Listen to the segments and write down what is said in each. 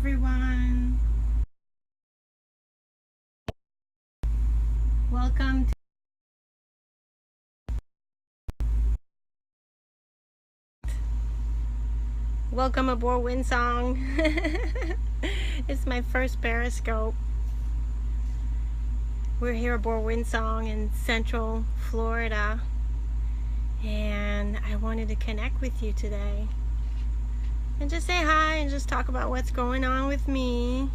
everyone. Welcome to Welcome aboard Windsong. It's my first Periscope. We're here aboard Windsong in Central Florida, and I wanted to connect with you today and just say hi and just talk about what's going on with me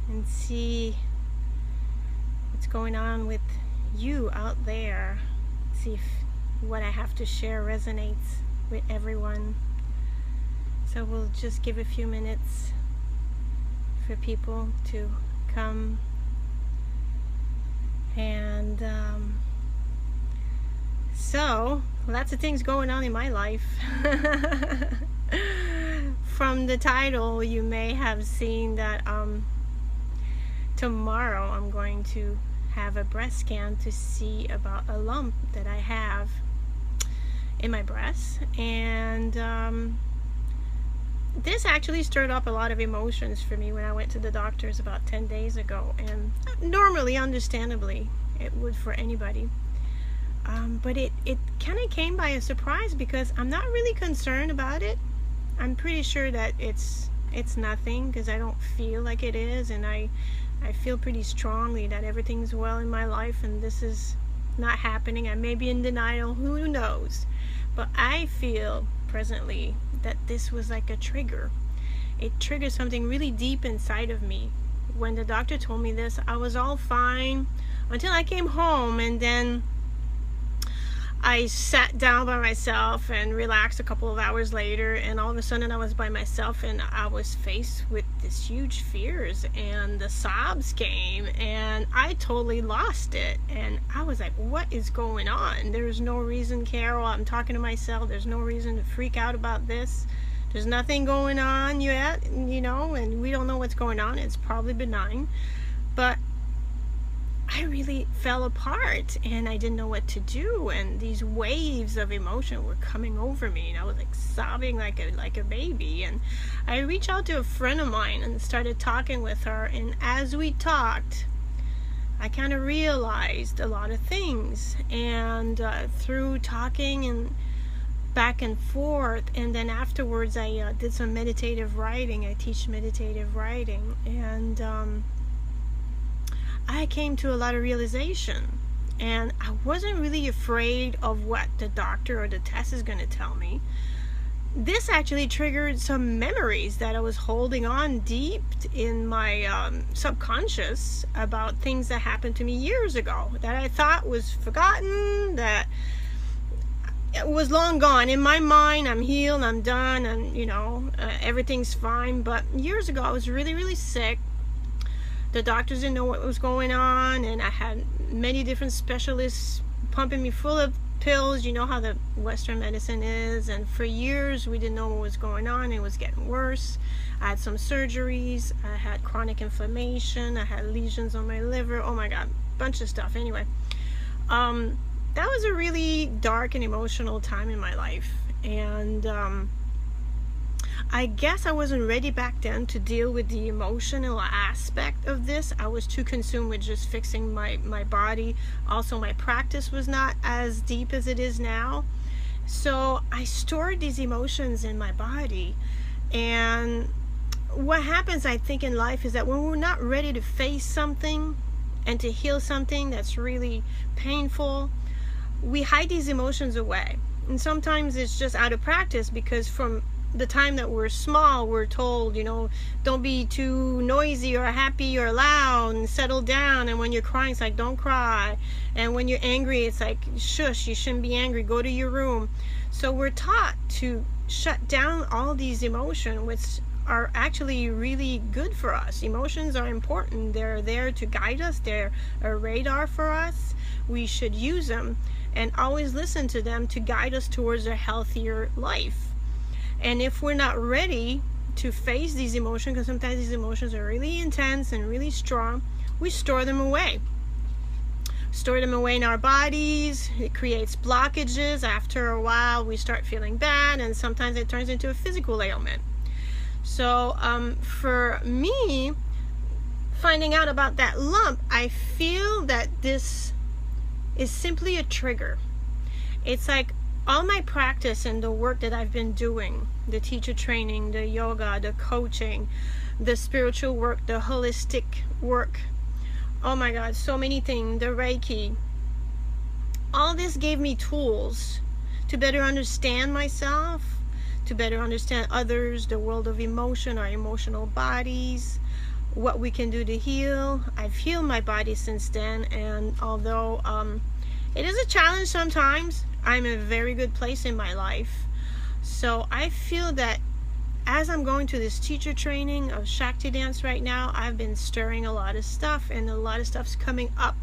and see what's going on with you out there. See if what I have to share resonates with everyone. So we'll just give a few minutes for people to come, and so lots of things going on in my life. From the title, you may have seen that tomorrow I'm going to have a breast scan to see about a lump that I have in my breast, and this actually stirred up a lot of emotions for me when I went to the doctors about 10 days ago, and normally, understandably, it would for anybody. But it kind of came by a surprise because I'm not really concerned about it. I'm pretty sure that it's nothing because I don't feel like it is, and I feel pretty strongly that everything's well in my life and this is not happening. I may be in denial, who knows, but I feel presently that this was like a trigger. It triggered something really deep inside of me. When the doctor told me this, I was all fine until I came home, and then I sat down by myself and relaxed a couple of hours later, and all of a sudden I was by myself and I was faced with this huge fears, and the sobs came and I totally lost it, and I was like, what is going on? There's no reason, Carol, I'm talking to myself, there's no reason to freak out about this. There's nothing going on yet, and we don't know what's going on. It's probably benign, but I really fell apart and I didn't know what to do, and these waves of emotion were coming over me, and I was like sobbing like a baby. And I reached out to a friend of mine and started talking with her, and as we talked, I kind of realized a lot of things, and through talking and back and forth, and then afterwards I did some meditative writing. I teach meditative writing, and I came to a lot of realization, and I wasn't really afraid of what the doctor or the test is going to tell me. This actually triggered some memories that I was holding on deep in my subconscious about things that happened to me years ago that I thought was forgotten, that it was long gone. In my mind, I'm healed, I'm done, and everything's fine. But years ago, I was really, really sick. The doctors didn't know what was going on, and I had many different specialists pumping me full of pills. You know how the Western medicine is, and for years we didn't know what was going on. It was getting worse. I had some surgeries. I had chronic inflammation. I had lesions on my liver. Oh my God, bunch of stuff. Anyway, that was a really dark and emotional time in my life, and I guess I wasn't ready back then to deal with the emotional aspect of this. I was too consumed with just fixing my body. Also, my practice was not as deep as it is now. So I stored these emotions in my body. And what happens, I think, in life is that when we're not ready to face something and to heal something that's really painful, we hide these emotions away. And sometimes it's just out of practice, because from the time that we're small, we're told, don't be too noisy or happy or loud, and settle down. And when you're crying, it's like, don't cry. And when you're angry, it's like, shush, you shouldn't be angry, go to your room. So we're taught to shut down all these emotions, which are actually really good for us. Emotions are important. They're there to guide us. They're a radar for us. We should use them and always listen to them to guide us towards a healthier life. And if we're not ready to face these emotions, because sometimes these emotions are really intense and really strong, we store them away. Store them away in our bodies. It creates blockages. After a while, we start feeling bad, and sometimes it turns into a physical ailment. So for me, finding out about that lump, I feel that this is simply a trigger. It's like all my practice and the work that I've been doing, the teacher training, the yoga, the coaching, the spiritual work, the holistic work, oh my God, so many things, the Reiki, all this gave me tools to better understand myself, to better understand others, the world of emotion, our emotional bodies, what we can do to heal. I've healed my body since then, and although it is a challenge sometimes, I'm in a very good place in my life. So I feel that as I'm going to this teacher training of Shakti dance right now, I've been stirring a lot of stuff, and a lot of stuff's coming up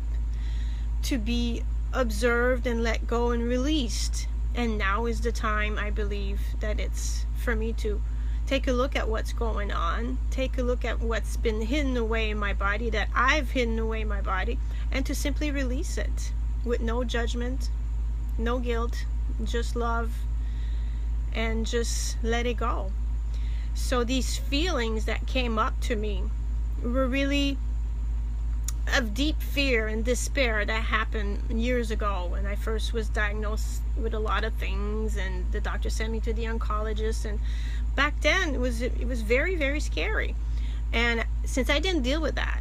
to be observed and let go and released. And now is the time, I believe, that it's for me to take a look at what's going on, take a look at what's been hidden away in my body, that I've hidden away in my body, and to simply release it with no judgment, no guilt, just love, and just let it go. So these feelings that came up to me were really of deep fear and despair that happened years ago when I first was diagnosed with a lot of things, and the doctor sent me to the oncologist. And back then it was very, very scary. And since I didn't deal with that,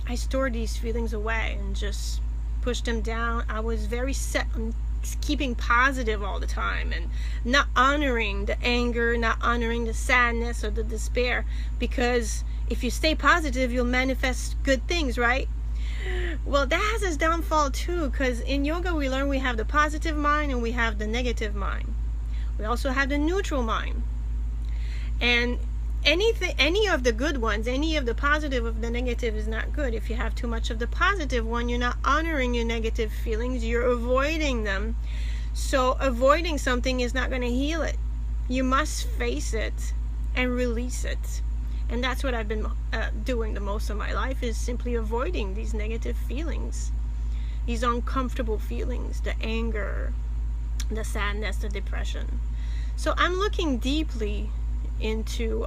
I stored these feelings away and just pushed them down. I was very set on keeping positive all the time and not honoring the anger, not honoring the sadness or the despair, because if you stay positive, you'll manifest good things, right? Well, that has its downfall too, because in yoga we learn we have the positive mind and we have the negative mind. We also have the neutral mind. And any of the good ones, any of the positive of the negative is not good. If you have too much of the positive one, you're not honoring your negative feelings, you're avoiding them. So avoiding something is not going to heal it. You must face it and release it. And that's what I've been doing the most of my life, is simply avoiding these negative feelings, these uncomfortable feelings, the anger, the sadness, the depression. So I'm looking deeply into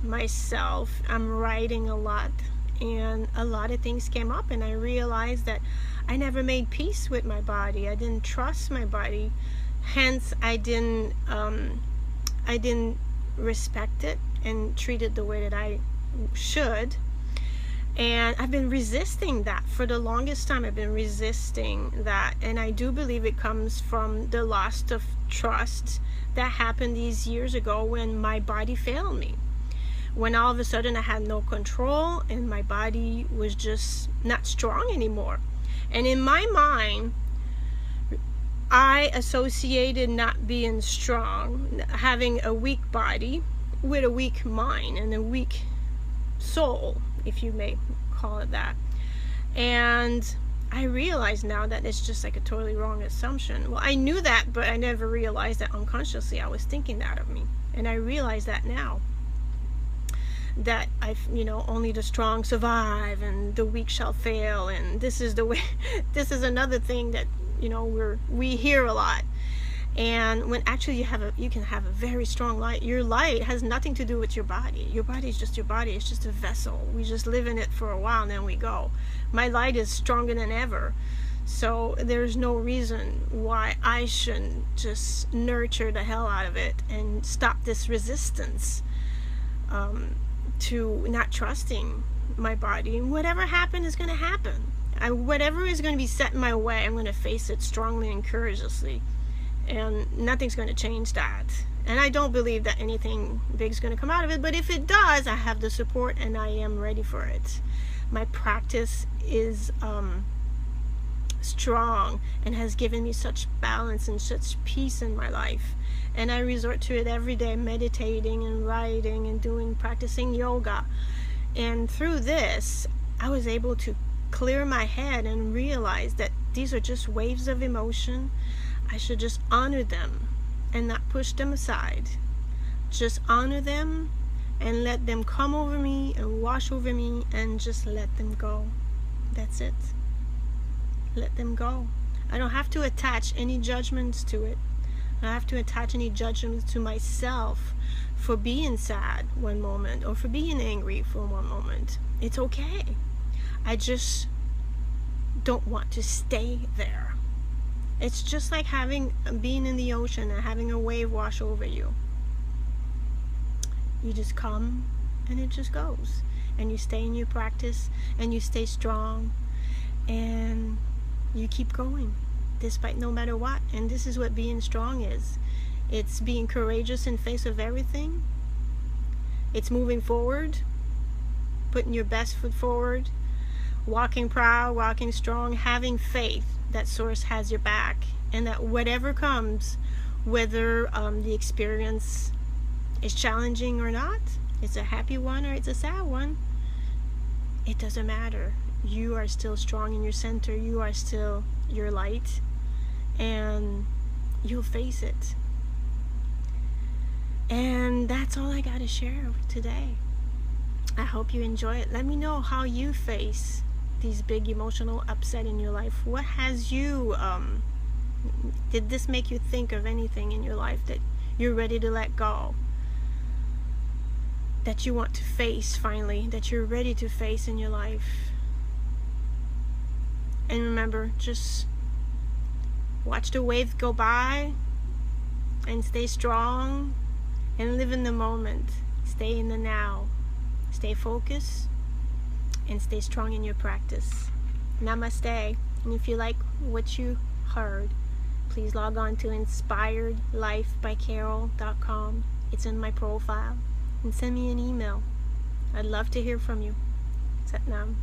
myself. I'm writing a lot, and a lot of things came up, and I realized that I never made peace with my body. I didn't trust my body, hence I didn't respect it and treat it the way that I should. And I've been resisting that for the longest time. I've been resisting that, and I do believe it comes from the loss of trust that happened these years ago when my body failed me, when all of a sudden I had no control and my body was just not strong anymore. And in my mind, I associated not being strong, having a weak body, with a weak mind and a weak soul, if you may call it that. And I realize now that it's just like a totally wrong assumption. Well, I knew that, but I never realized that unconsciously I was thinking that of me. And I realize that now, that only the strong survive and the weak shall fail, and this is the way. This is another thing that we hear a lot. And when actually you can have a very strong light. Your light has nothing to do with your body. Your body is just your body. It's just a vessel. We just live in it for a while and then we go. My light is stronger than ever. So there's no reason why I shouldn't just nurture the hell out of it and stop this resistance to not trusting my body. And whatever happened is going to happen. Whatever is going to be set in my way, I'm going to face it strongly and courageously. And nothing's going to change that. And I don't believe that anything big is going to come out of it. But if it does, I have the support and I am ready for it. My practice is strong and has given me such balance and such peace in my life. And I resort to it every day, meditating and writing and practicing yoga. And through this, I was able to clear my head and realize that these are just waves of emotion. I should just honor them and not push them aside. Just honor them and let them come over me and wash over me, and just let them go. That's it. Let them go. I don't have to attach any judgments to it. I don't have to attach any judgments to myself for being sad one moment or for being angry for one moment. It's okay. I just don't want to stay there. It's just like being in the ocean and having a wave wash over you. You just come and it just goes. And you stay in your practice and you stay strong and you keep going despite no matter what. And this is what being strong is. It's being courageous in face of everything. It's moving forward, putting your best foot forward, walking proud, walking strong, having faith that Source has your back, and that whatever comes, whether the experience is challenging or not, it's a happy one or it's a sad one, it doesn't matter. You are still strong in your center. You are still your light, and you'll face it. And that's all I got to share today. I hope you enjoy it. Let me know how you face these big emotional upset in your life. What has you, did this make you think of anything in your life that you're ready to let go? That you want to face finally, that you're ready to face in your life? And remember, just watch the waves go by and stay strong and live in the moment. Stay in the now. Stay focused and stay strong in your practice. Namaste. And if you like what you heard, please log on to inspiredlifebycarole.com. It's in my profile. And send me an email. I'd love to hear from you. Sat Nam.